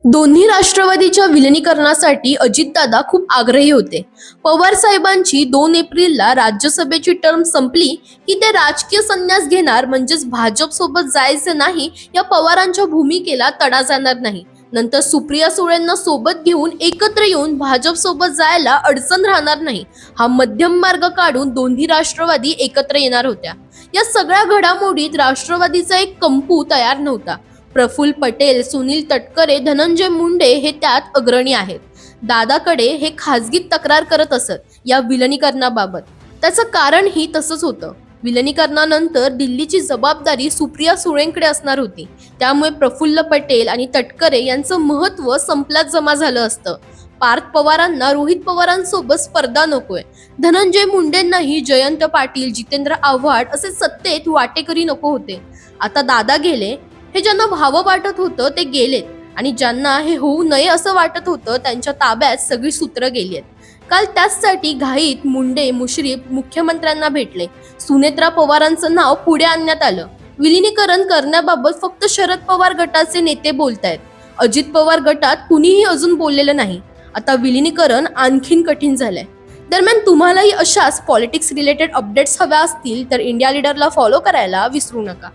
दोन्ही राष्ट्रवादीच्या विलिनीकरणासाठी अजितदादा खूप आग्रही होते. पवार साहेबांची 2 एप्रिलला राज्यसभेची टर्म संपली की ते राजकीय संन्यास घेणार, म्हणजेच भाजप सोबत जायचे नाही या पवारांच्या भूमिकेला तडा जाणार नाही. नंतर सुप्रिया सुळेंना सोबत घेऊन एकत्र येऊन भाजप सोबत जायला अडचण राहणार नाही, हा मध्यम मार्ग काढून दोन्ही राष्ट्रवादी एकत्र येणार होत्या. या सगळ्या घडामोडीत राष्ट्रवादीचा एक कंपू तयार नव्हता. प्रफुल्ल पटेल, सुनील तटकरे, धनंजय मुंडे हे त्यात अग्रणी आहेत. दादाकडे हे खासगीत तक्रार करत असत या विलिनीकरणाबाबत. त्याचं कारणही तसंच होतं. विलिनीकरणानंतर दिल्लीची जबाबदारी सुप्रिया सुळेंकडे असणार होती. त्यामुळे प्रफुल्ल पटेल आणि तटकरे यांचं महत्त्व संपल्यात जमा झालं असतं. पार्थ पवारांना रोहित पवारांसोबत स्पर्धा नकोय. धनंजय मुंडेंनाही जयंत पाटील, जितेंद्र आव्हाड असे सत्तेत वाटेकरी नको होते. आता दादा गेले, हे ज्यांना व्हावं वाटत होतं ते गेलेत, आणि ज्यांना हे होऊ नये असं वाटत होतं त्यांच्या ताब्यात सगळी सूत्रं गेली आहेत. काल त्याचसाठी घाईत मुंडे, मुश्रीफ मुख्यमंत्र्यांना भेटले. सुनेत्रा पवारांचं नाव पुढे आणण्यात आलं. विलिनीकरण करण्याबाबत फक्त शरद पवार गटाचे नेते बोलतायत. अजित पवार गटात कुणीही अजून बोललेलं नाही. आता विलिनीकरण आणखीन कठीण झालंय. दरम्यान तुम्हालाही अशाच पॉलिटिक्स रिलेटेड अपडेट्स हव्या असतील तर इंडिया लीडरला फॉलो करायला विसरू नका.